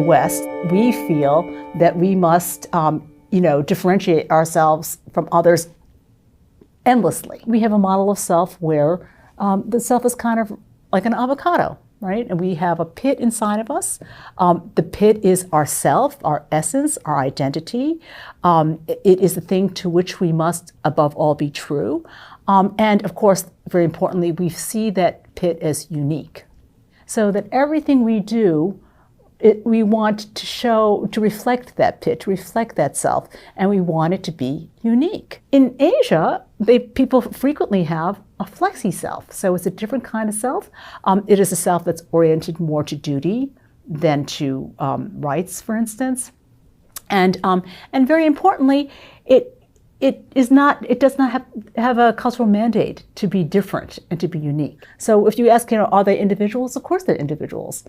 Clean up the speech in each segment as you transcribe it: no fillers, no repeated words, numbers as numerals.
West, we feel that we must, differentiate ourselves from others endlessly. We have a model of self where the self is kind of like an avocado, right? And we have a pit inside of us. The pit is our self, our essence, our identity. It is the thing to which we must, above all, be true. And of course, very importantly, we see that pit as unique. So that everything we do, we want to reflect that pit, to reflect that self, and we want it to be unique. In Asia, people frequently have a flexi self, so it's a different kind of self. It is a self that's oriented more to duty than to rights, for instance, and very importantly, it does not have a cultural mandate to be different and to be unique. So if you ask, are they individuals? Of course they're individuals.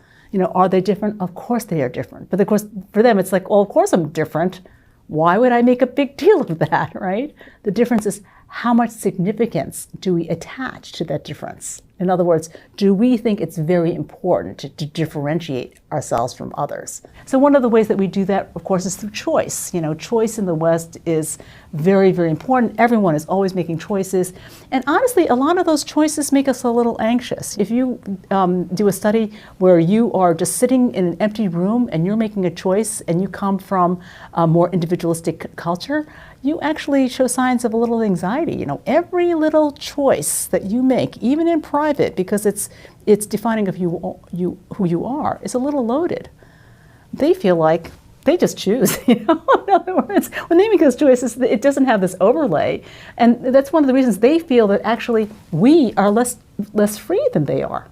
Are they different? Of course they are different. But of course, for them, it's like, well, of course I'm different. Why would I make a big deal of that, right? The difference is how much significance do we attach to that difference? In other words, do we think it's very important to differentiate ourselves from others? So one of the ways that we do that, of course, is through choice. Choice in the West is very, very important. Everyone is always making choices. And honestly, a lot of those choices make us a little anxious. If you do a study where you are just sitting in an empty room and you're making a choice and you come from a more individualistic culture, you actually show signs of a little anxiety. Every little choice that you make, even in private, because it's defining of who you are, is a little loaded. They feel like they just choose. In other words, when they make those choices, it doesn't have this overlay, and that's one of the reasons they feel that actually we are less free than they are.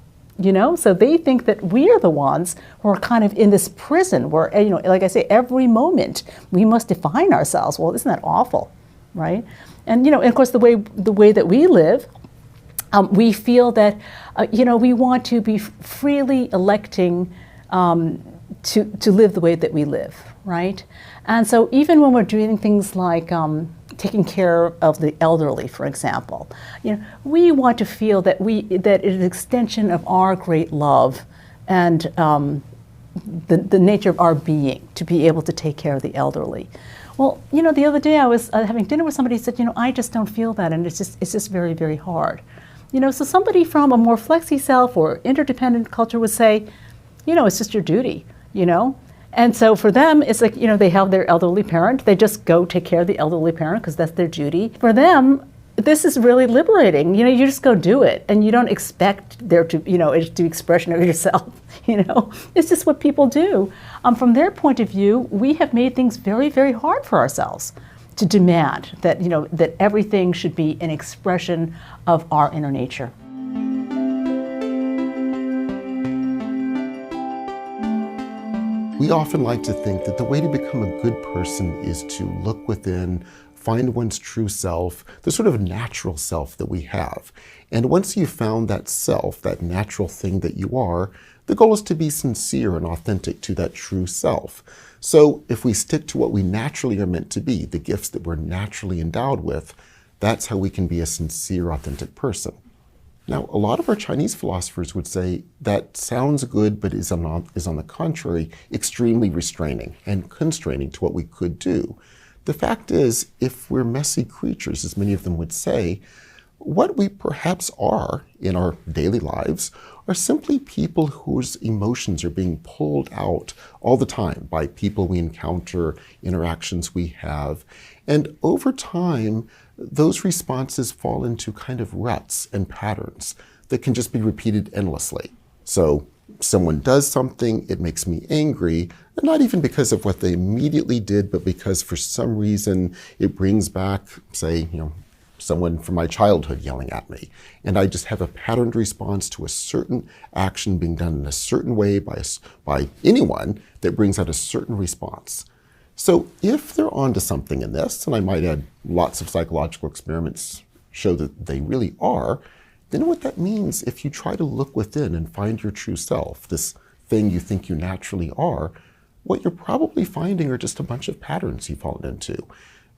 So they think that we are the ones who are kind of in this prison where, like I say, every moment we must define ourselves. Well, isn't that awful, right? And, and of course, the way that we live, we feel that, we want to be freely electing to live the way that we live, right? And so even when we're doing things like taking care of the elderly, for example, we want to feel that that is an extension of our great love and the nature of our being to be able to take care of the elderly. Well, the other day I was having dinner with somebody who said, I just don't feel that, and it's just very, very hard. So somebody from a more flexi self or interdependent culture would say, it's just your duty, And so for them, it's like, they have their elderly parent. They just go take care of the elderly parent because that's their duty. For them, this is really liberating. You just go do it. And you don't expect there to, it's the expression of yourself. It's just what people do. From their point of view, we have made things very, very hard for ourselves to demand that, that everything should be an expression of our inner nature. We often like to think that the way to become a good person is to look within, find one's true self, the sort of natural self that we have. And once you've found that self, that natural thing that you are, the goal is to be sincere and authentic to that true self. So if we stick to what we naturally are meant to be, the gifts that we're naturally endowed with, that's how we can be a sincere, authentic person. Now, a lot of our Chinese philosophers would say that sounds good, but is on the contrary extremely restraining and constraining to what we could do. The fact is, if we're messy creatures, as many of them would say, what we perhaps are in our daily lives are simply people whose emotions are being pulled out all the time by people we encounter, interactions we have. And over time, those responses fall into kind of ruts and patterns that can just be repeated endlessly. So someone does something, it makes me angry, and not even because of what they immediately did, but because for some reason it brings back, say, someone from my childhood yelling at me. And I just have a patterned response to a certain action being done in a certain way by anyone that brings out a certain response. So if they're onto something in this, and I might add lots of psychological experiments show that they really are, then what that means, if you try to look within and find your true self, this thing you think you naturally are, what you're probably finding are just a bunch of patterns you've fallen into,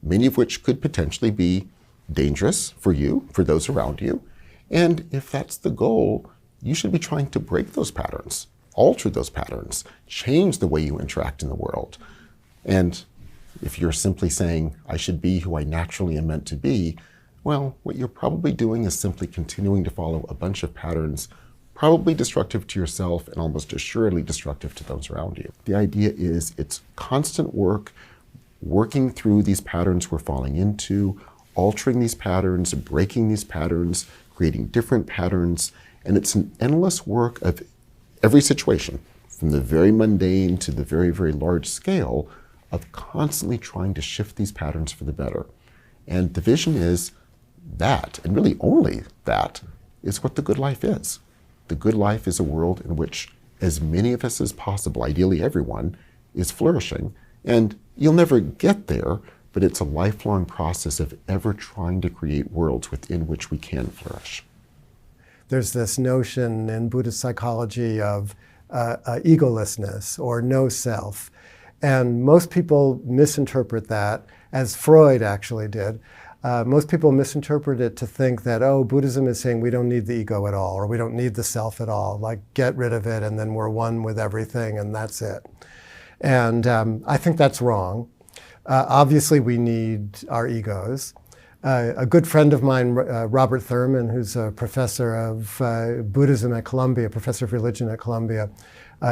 many of which could potentially be dangerous for you, for those around you. And if that's the goal, you should be trying to break those patterns. alter those patterns, change the way you interact in the world. And if you're simply saying, I should be who I naturally am meant to be, well, what you're probably doing is simply continuing to follow a bunch of patterns, probably destructive to yourself and almost assuredly destructive to those around you. The idea is it's constant work, working through these patterns we're falling into, altering these patterns, breaking these patterns, creating different patterns, and it's an endless work of every situation, from the very mundane to the very, very large scale, of constantly trying to shift these patterns for the better. And the vision is that, and really only that, is what the good life is. The good life is a world in which as many of us as possible, ideally everyone, is flourishing. And you'll never get there, but it's a lifelong process of ever trying to create worlds within which we can flourish. There's this notion in Buddhist psychology of egolessness or no self. And most people misinterpret that, as Freud actually did. Most people misinterpret it to think that, oh, Buddhism is saying we don't need the ego at all, or we don't need the self at all. Like, get rid of it, and then we're one with everything, and that's it. And I think that's wrong. Obviously, we need our egos. A good friend of mine, Robert Thurman, who's a professor of Buddhism at Columbia, professor of religion at Columbia,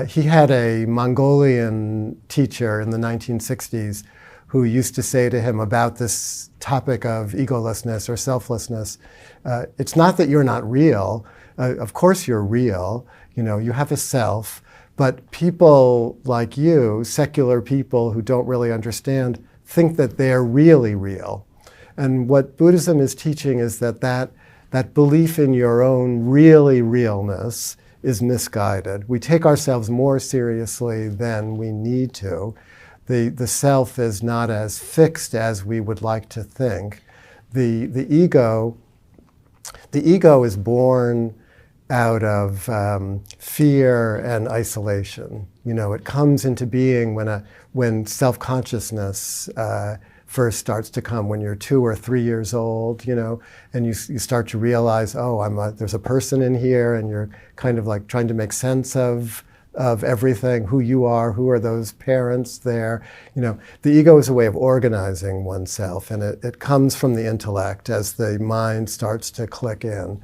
he had a Mongolian teacher in the 1960s who used to say to him about this topic of egolessness or selflessness, it's not that you're not real. Of course you're real. You know, you have a self. But people like you, secular people who don't really understand, think that they're really real. And what Buddhism is teaching is that belief in your own really realness is misguided. We take ourselves more seriously than we need to. The self is not as fixed as we would like to think. The ego is born out of fear and isolation. You know, it comes into being when self-consciousness first starts to come, when you're 2 or 3 years old, you know, and you start to realize, oh, there's a person in here, and you're kind of like trying to make sense of everything, who you are, who are those parents there. You know, the ego is a way of organizing oneself, and it comes from the intellect as the mind starts to click in.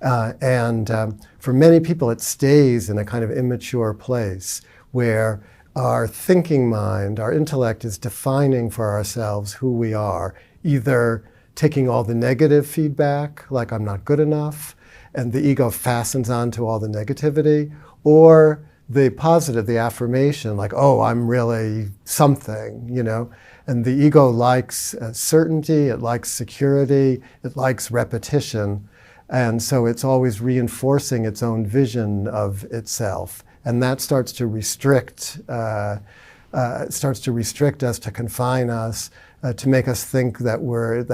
For many people, it stays in a kind of immature place where our thinking mind, our intellect, is defining for ourselves who we are, either taking all the negative feedback, like I'm not good enough, and the ego fastens onto all the negativity, or the positive, the affirmation, like, oh, I'm really something, you know. And the ego likes certainty, it likes security, it likes repetition. And so it's always reinforcing its own vision of itself. And that starts to restrict us, to confine us, to make us think that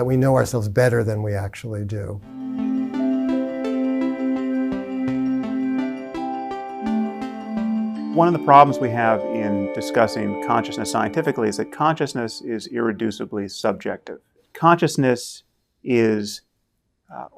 we know ourselves better than we actually do. One of the problems we have in discussing consciousness scientifically is that consciousness is irreducibly subjective. Consciousness is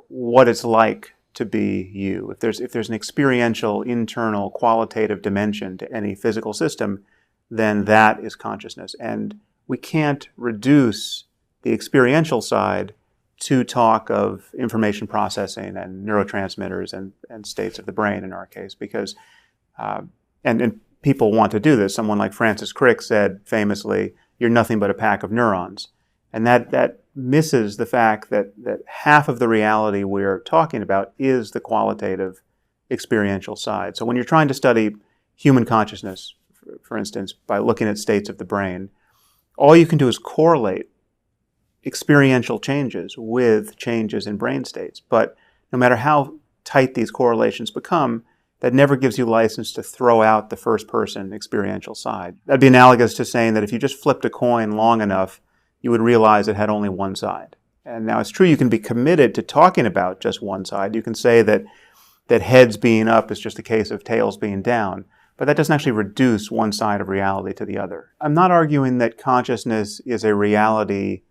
what it's like to be you. If there's an experiential, internal, qualitative dimension to any physical system, then that is consciousness. And we can't reduce the experiential side to talk of information processing and neurotransmitters and states of the brain in our case, because and people want to do this. Someone like Francis Crick said famously, "You're nothing but a pack of neurons." And that misses the fact that half of the reality we're talking about is the qualitative experiential side. So when you're trying to study human consciousness, for instance, by looking at states of the brain, all you can do is correlate experiential changes with changes in brain states. But no matter how tight these correlations become, that never gives you license to throw out the first-person experiential side. That'd be analogous to saying that if you just flipped a coin long enough, you would realize it had only one side. And now it's true you can be committed to talking about just one side. You can say that heads being up is just a case of tails being down, but that doesn't actually reduce one side of reality to the other. I'm not arguing that consciousness is a reality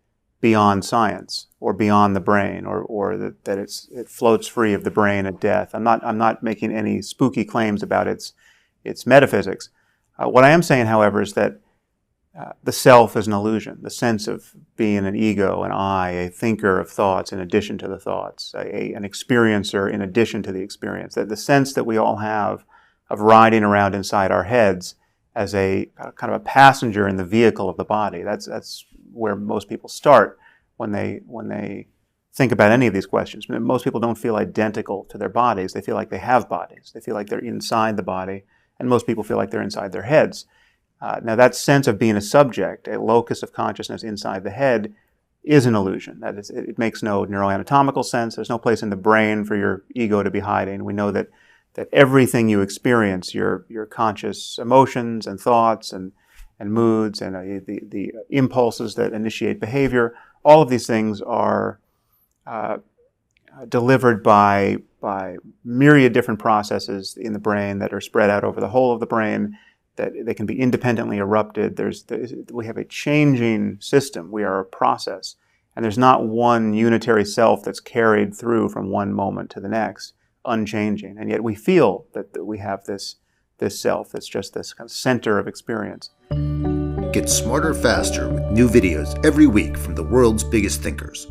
beyond science or beyond the brain, or that it floats free of the brain at death. I'm not making any spooky claims about its it's metaphysics. What I am saying, however, is that the self is an illusion, the sense of being an ego, an I, a thinker of thoughts in addition to the thoughts, an experiencer in addition to the experience, that the sense that we all have of riding around inside our heads as a kind of a passenger in the vehicle of the body. That's where most people start when they think about any of these questions. Most people don't feel identical to their bodies. They feel like they have bodies. They feel like they're inside the body, and most people feel like they're inside their heads. Now, that sense of being a subject, a locus of consciousness inside the head, is an illusion. That is, it makes no neuroanatomical sense. There's no place in the brain for your ego to be hiding. We know that everything you experience, your conscious emotions and thoughts and moods and the impulses that initiate behavior, all of these things are delivered by myriad different processes in the brain that are spread out over the whole of the brain, that they can be independently erupted. We have a changing system. We are a process. And there's not one unitary self that's carried through from one moment to the next, unchanging. And yet we feel that we have this self that's just this kind of center of experience. Get smarter faster with new videos every week from the world's biggest thinkers.